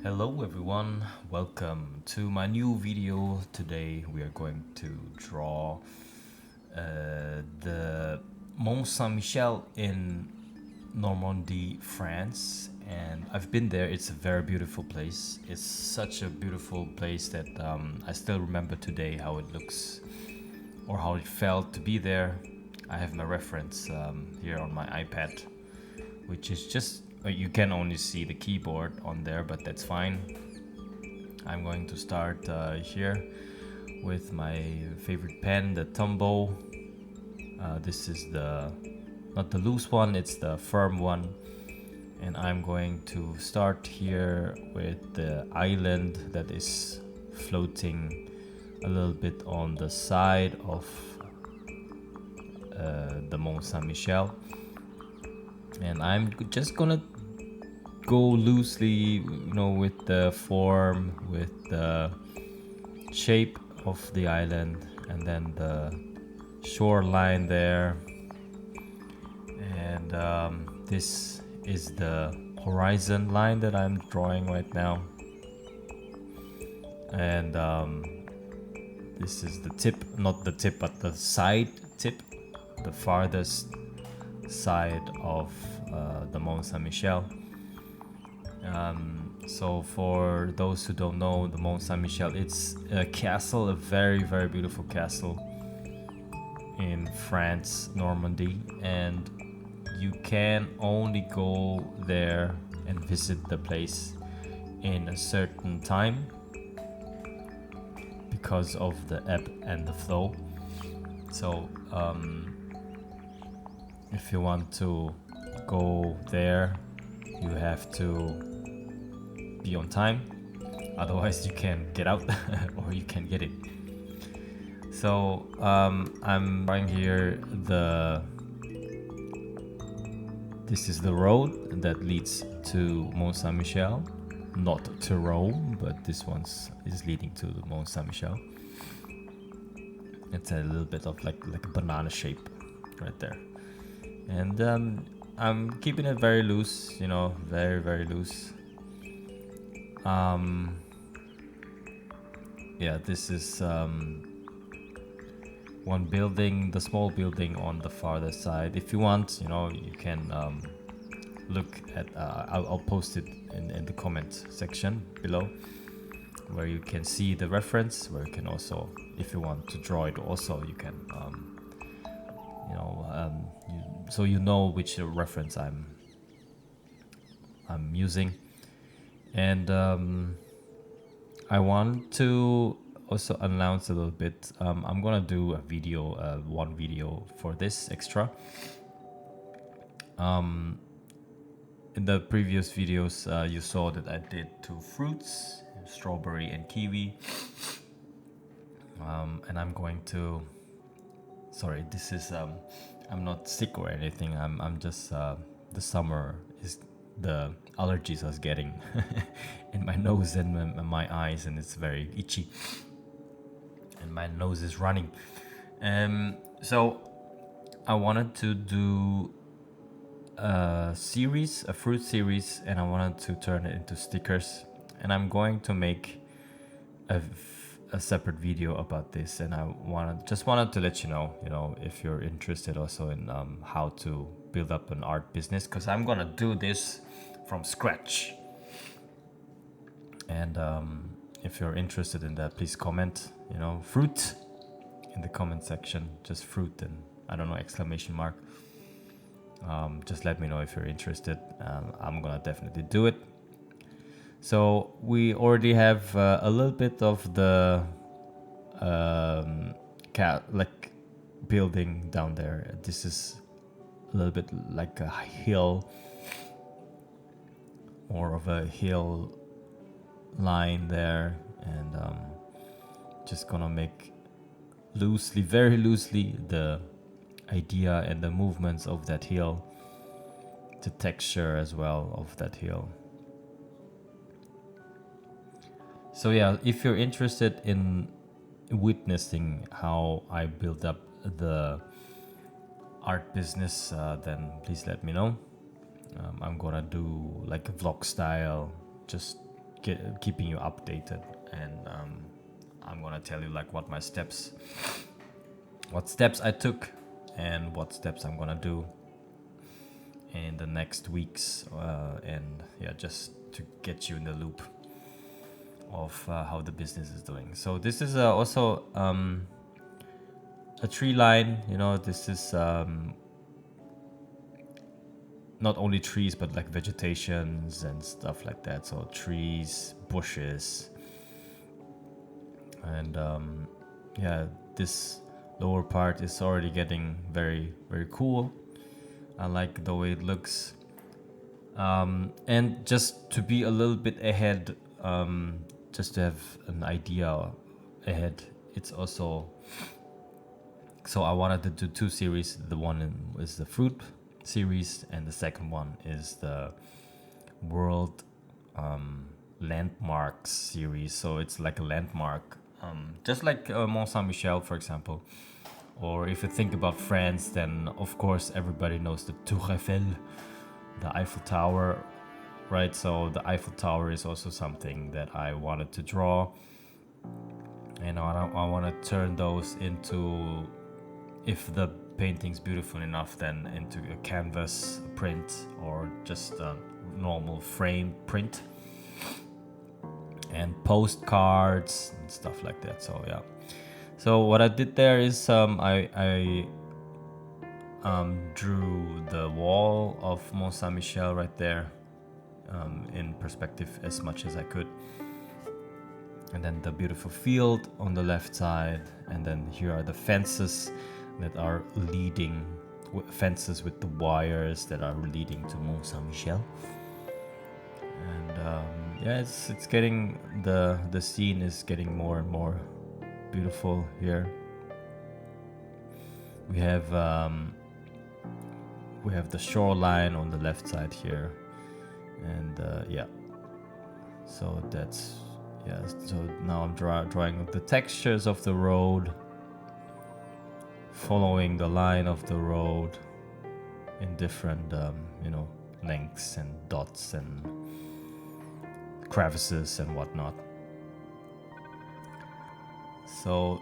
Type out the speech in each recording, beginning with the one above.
Hello everyone, welcome to my new video. Today we are going to draw the Mont-Saint-Michel in Normandy, France, and I've been there. It's a very beautiful place. It's such a beautiful place that I still remember today how it looks or how it felt to be there. I have my reference here on my iPad, which is just you can only see the keyboard on there, but that's fine. I'm going to start here with my favorite pen, the Tombow. This is not the loose one, it's the firm one. And I'm going to start here with the island that is floating a little bit on the side of the Mont-Saint-Michel. And I'm just gonna go loosely, with the form, with the shape of the island, and then the shoreline there. And this is the horizon line that I'm drawing right now. And this is the tip, not the tip, but the side tip, the farthest side of the Mont-Saint-Michel. So for those who don't know, the Mont-Saint-Michel, it's a castle, a very, very beautiful castle in France, Normandy, and you can only go there and visit the place in a certain time because of the ebb and the flow. So if you want to go there, you have to be on time, otherwise you can get out or you can get it. So I'm drawing here this is the road that leads to Mont-Saint-Michel, not to Rome, but this one is leading to the Mont-Saint-Michel. It's a little bit of like a banana shape right there. And I'm keeping it very loose, very, very loose. Yeah, this is one building, the small building on the farther side. If you want, you can look at, I'll post it in the comment section below, where you can see the reference, where you can also, if you want to draw it also, you can, so you know which reference I'm using. And I want to also announce a little bit. I'm gonna do a video, one video for this extra. In the previous videos, you saw that I did two fruits, strawberry and kiwi. And I'm going to. Sorry, this is. I'm not sick or anything. I'm just. The summer is. The allergies I was getting in my nose and my eyes, and it's very itchy, and my nose is running. So I wanted to do a fruit series, and I wanted to turn it into stickers, and I'm going to make a separate video about this. And I just wanted to let you know, if you're interested also in how to build up an art business, because I'm gonna do this from scratch. And if you're interested in that, please comment, fruit in the comment section, just fruit and I don't know, exclamation mark. Just let me know if you're interested. I'm gonna definitely do it. So we already have a little bit of the building down there. This is a little bit like a hill, more of a hill line there, and just gonna make loosely, very loosely, the idea and the movements of that hill, the texture as well of that hill. So yeah, if you're interested in witnessing how I build up the art business, then please let me know. I'm gonna do like a vlog style, just keeping you updated, and I'm gonna tell you like what steps I took, and what steps I'm gonna do in the next weeks, and yeah, just to get you in the loop of how the business is doing. So this is also a tree line. This is not only trees, but like vegetations and stuff like that. So trees, bushes, and yeah, this lower part is already getting very, very cool. I like the way it looks. And just to be a little bit ahead, just to have an idea ahead, it's also, so I wanted to do 2 series. The one is the fruit series, and the second one is the world landmarks series. So it's like a landmark, just like Mont-Saint-Michel, for example. Or if you think about France, then of course everybody knows the Tour Eiffel, the Eiffel Tower, right? So the Eiffel Tower is also something that I wanted to draw, and I want to turn those into, if the painting's beautiful enough, then into a canvas print or just a normal frame print, and postcards and stuff like that. So yeah. So what I did there is I drew the wall of Mont-Saint-Michel right there, in perspective as much as I could, and then the beautiful field on the left side, and then here are the fences that are leading, fences with the wires that are leading to Mont-Saint-Michel. And yeah, it's getting, the scene is getting more and more beautiful here. We have the shoreline on the left side here, and yeah, so that's, yeah, so now I'm drawing the textures of the road, following the line of the road in different lengths and dots and crevices and whatnot. So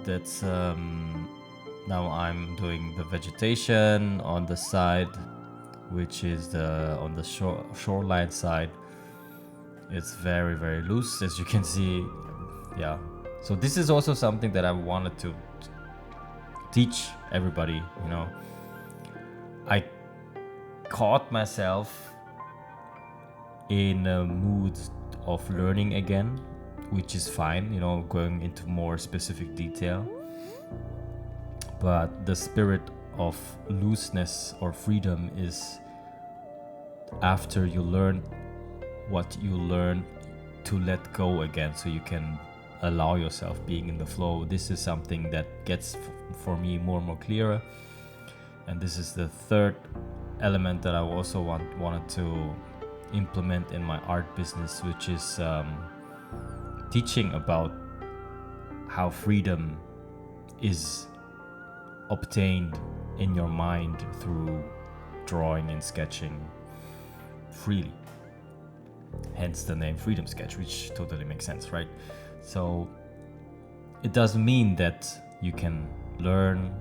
that's now I'm doing the vegetation on the side, which is on the shoreline side. It's very, very loose, as you can see. Yeah. So this is also something that I wanted to teach everybody. I caught myself in a mood of learning again, which is fine, going into more specific detail. But the spirit of looseness or freedom is, after you learn what you learn, to let go again, so you can allow yourself being in the flow. This is something that gets for me more and more clearer, and this is the third element that I also wanted to implement in my art business, which is teaching about how freedom is obtained in your mind through drawing and sketching freely. Hence the name Freedom Sketch, which totally makes sense, right? So it doesn't mean that you can learn,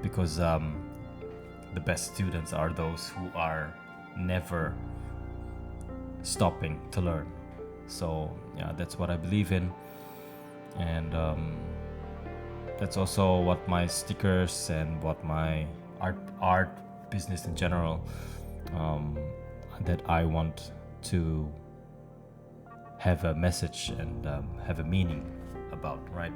because the best students are those who are never stopping to learn. So yeah, that's what I believe in, and that's also what my stickers and what my art business in general, that I want to have a message and have a meaning about, right?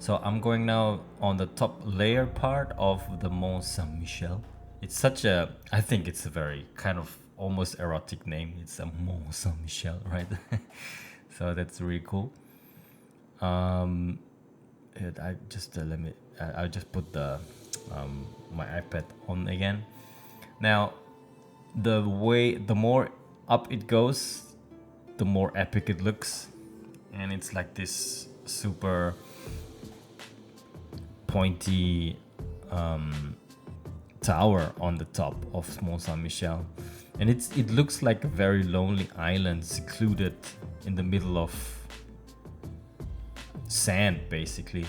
So I'm going now on the top layer part of the Mont-Saint-Michel. It's such a, I think it's a very kind of almost erotic name. It's a Mont-Saint-Michel, right? So that's really cool. I just I'll just put the my iPad on again. Now, the more up it goes, the more epic it looks, and it's like this super pointy tower on the top of Mont-Saint-Michel. And it looks like a very lonely island secluded in the middle of sand, basically.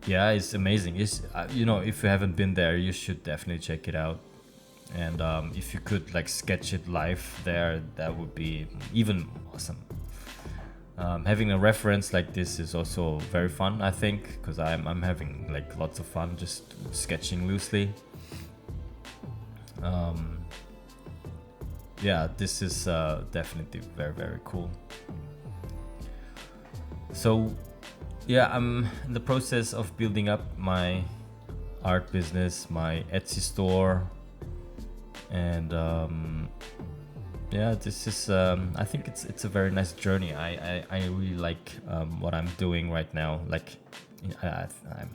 Yeah, it's amazing. It's you know, if you haven't been there, you should definitely check it out. And if you could like sketch it live there, that would be even awesome. Having a reference like this is also very fun, I think, because I'm having like lots of fun just sketching loosely. Yeah, this is definitely very, very cool. So yeah, I'm in the process of building up my art business, my Etsy store, and yeah, this is I think it's a very nice journey. I really like what I'm doing right now. Like I'm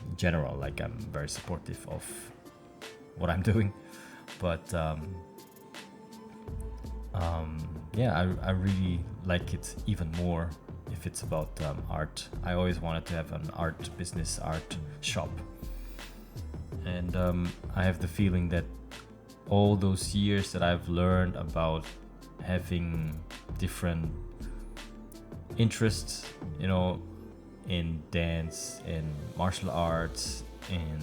in general, like I'm very supportive of what I'm doing, but yeah, I really like it even more if it's about art. I always wanted to have an art business, art shop, and I have the feeling that all those years that I've learned about having different interests, you know, in dance, in martial arts, in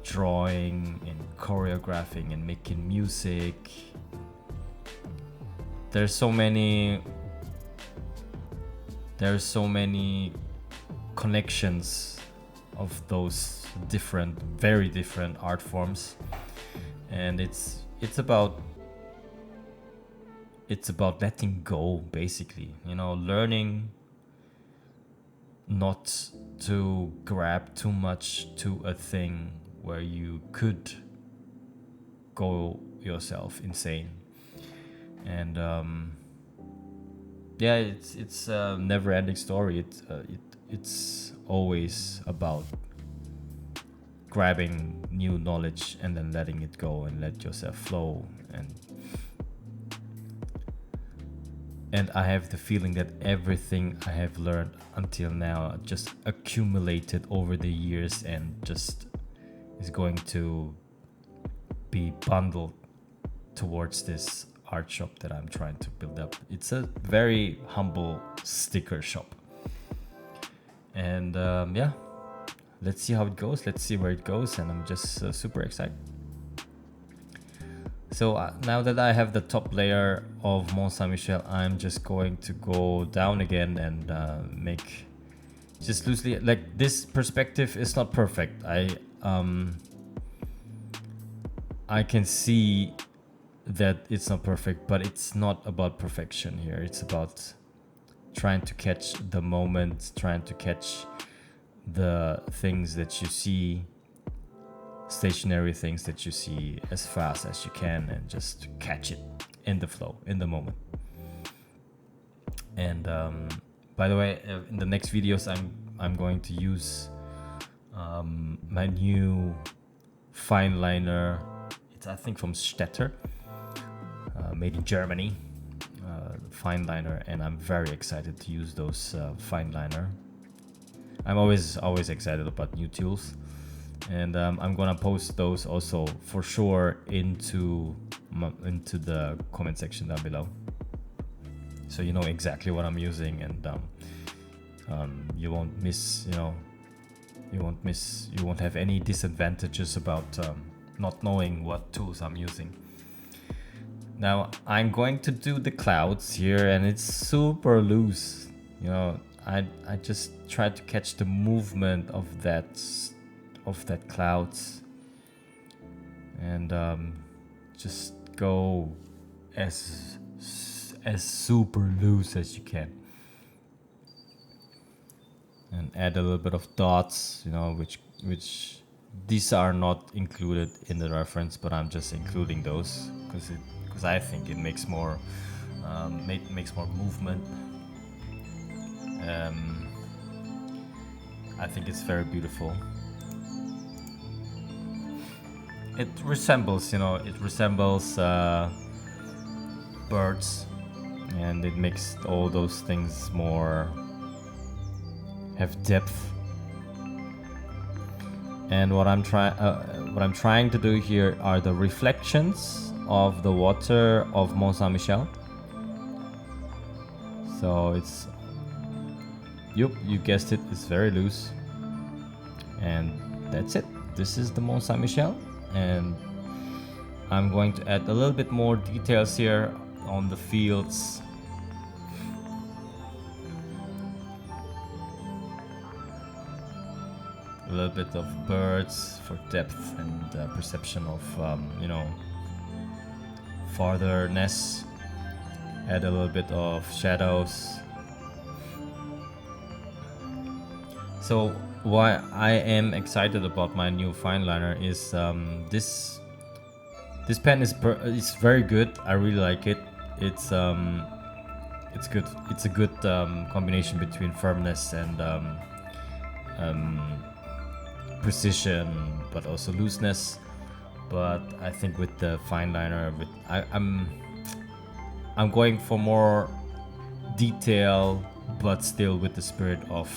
drawing, in choreographing, and making music. There's so many connections of those different, very different art forms, and it's about letting go, basically, you know, learning not to grab too much to a thing where you could go yourself insane. And yeah, it's a never-ending story. It's always about grabbing new knowledge and then letting it go and let yourself flow. And I have the feeling that everything I have learned until now just accumulated over the years and just is going to be bundled towards this art shop that I'm trying to build up. It's a very humble sticker shop. And yeah, let's see how it goes. Let's see where it goes. And I'm just super excited. So now that I have the top layer of Mont-Saint-Michel, I'm just going to go down again and make just loosely, like, this perspective is not perfect. I can see that it's not perfect, but it's not about perfection here. It's about trying to catch the moment, trying to catch the things that you see, stationary things that you see, as fast as you can, and just catch it in the flow, in the moment. And by the way, in the next videos, I'm going to use my new fine liner. It's, I think, from Stetter, made in Germany, fine liner, and I'm very excited to use those fine liner. I'm always excited about new tools. And I'm gonna post those also for sure into the comment section down below, so you know exactly what I'm using, and you won't miss, you won't have any disadvantages about not knowing what tools I'm using. Now I'm going to do the clouds here, and it's super loose. I just try to catch the movement of that clouds, and just go as super loose as you can, and add a little bit of dots, which these are not included in the reference, but I'm just including those because I think it makes more makes more movement. I think it's very beautiful. It resembles, birds, and it makes all those things more have depth. And what I'm trying to do here are the reflections of the water of Mont-Saint-Michel. So it's, yep, you guessed it, it's very loose. And that's it. This is the Mont-Saint-Michel, and I'm going to add a little bit more details here on the fields. A little bit of birds for depth and perception of, you know, fartherness. Add a little bit of shadows. So why I am excited about my new fine liner is this pen is very good. I really like it. It's good. It's a good combination between firmness and precision, but also looseness. But I think with the fine liner, I'm going for more detail, but still with the spirit of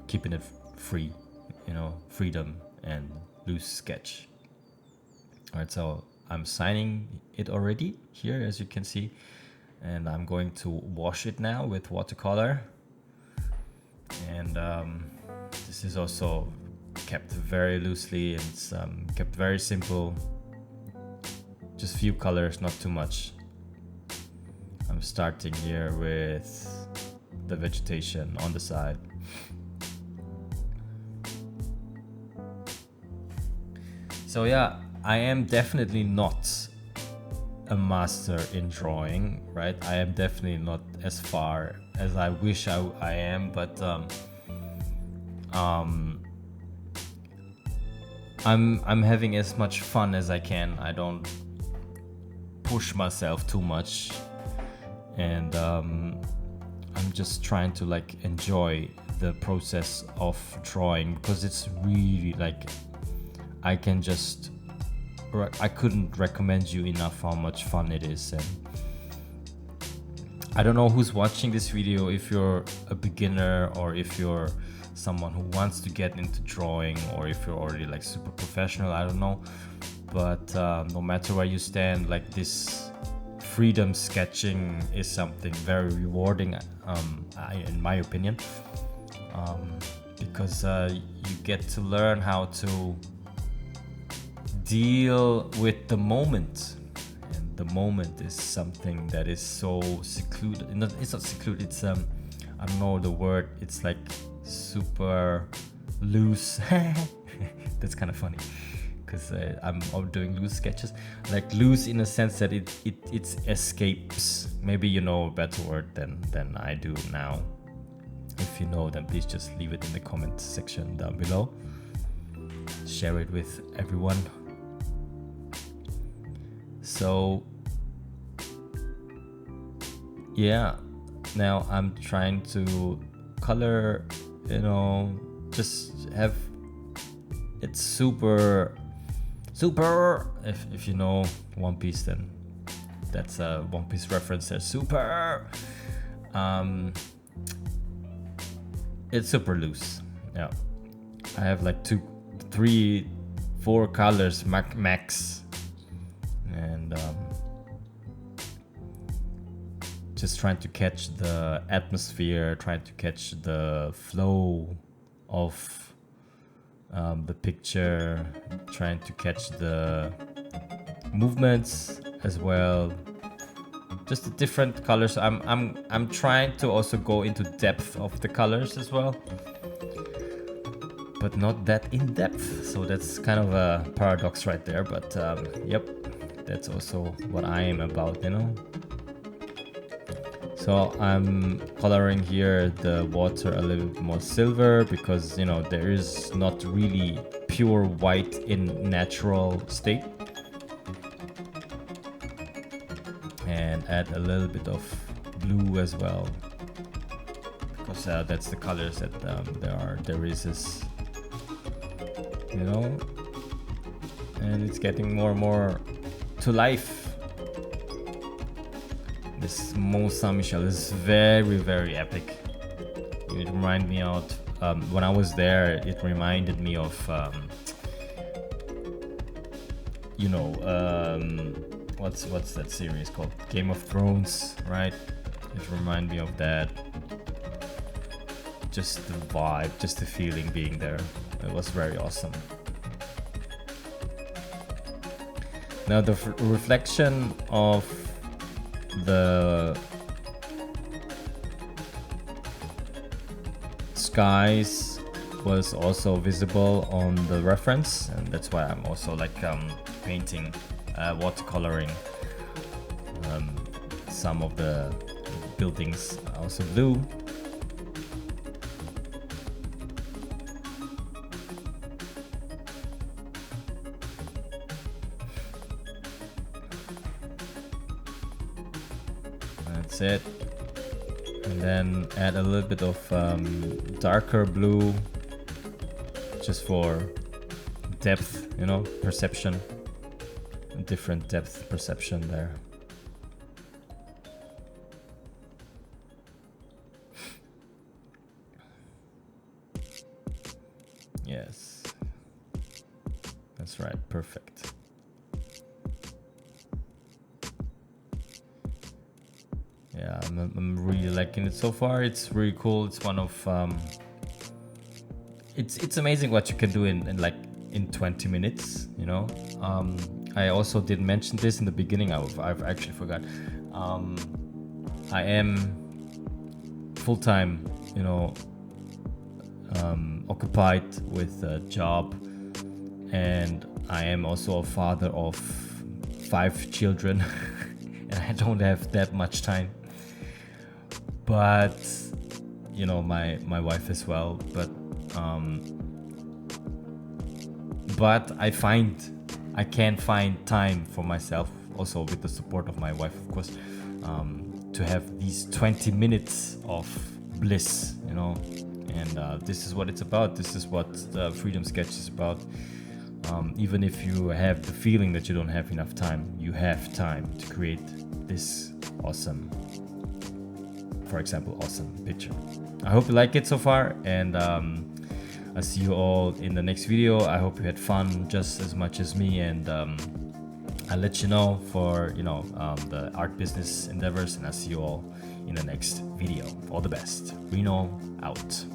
keeping it free, you know, freedom and loose sketch. All right, so I'm signing it already here, as you can see, and I'm going to wash it now with watercolor. And this is also kept very loosely, and it's kept very simple, just few colors, not too much. I'm starting here with the vegetation on the side. So yeah, I am definitely not a master in drawing, right? I am definitely not as far as I wish I am, but I'm having as much fun as I can. I don't push myself too much, and I'm just trying to like enjoy the process of drawing, because it's really like I couldn't recommend you enough how much fun it is. And I don't know who's watching this video, if you're a beginner or if you're someone who wants to get into drawing, or if you're already like super professional, I don't know. But no matter where you stand, like this freedom sketching is something very rewarding, in my opinion, because you get to learn how to deal with the moment. And the moment is something that is so secluded. It's not secluded, it's I don't know the word, it's like super loose. That's kind of funny, because I'm doing loose sketches, like loose in a sense that it escapes. Maybe you know a better word than I do now. If you know, then please just leave it in the comment section down below. Share it with everyone. So yeah, now I'm trying to color, you know, just have it super. If you know One Piece, then that's a One Piece reference there. Super. It's super loose. Yeah, I have like 2, 3, 4 colors max, and just trying to catch the atmosphere, trying to catch the flow of the picture, trying to catch the movements as well, just the different colors. I'm trying to also go into depth of the colors as well, but not that in depth. So that's kind of a paradox right there, but yep, that's also what I am about, you know. So I'm coloring here the water a little bit more silver, because you know there is not really pure white in natural state. And add a little bit of blue as well, because that's the colors that there is this, you know, and it's getting more and more to life. This Mont-Saint-Michel is very, very epic. It reminds me of when I was there, it reminded me of what's that series called? Game of Thrones, right? It reminded me of that. Just the vibe, just the feeling being there. It was very awesome. Now the reflection of the skies was also visible on the reference, and that's why I'm also like painting, watercoloring some of the buildings also blue. That's it. And then add a little bit of darker blue, just for depth, perception, different depth perception there. Yes, that's right, perfect. Yeah, I'm really liking it so far. It's really cool. It's one of it's amazing what you can do in 20 minutes. I also did mention this in the beginning. I've actually forgot. I am full-time, occupied with a job, and I am also a father of 5 children, and I don't have that much time. But my wife as well. But I can find time for myself, also with the support of my wife, of course, to have these 20 minutes of bliss, and this is what it's about. This is what the Freedom Sketch is about. Even if you have the feeling that you don't have enough time, you have time to create this awesome, for example, awesome picture. I hope you like it so far, and I'll see you all in the next video. I hope you had fun just as much as me, and I'll let you know for the art business endeavors, and I'll see you all in the next video. All the best. Reno out.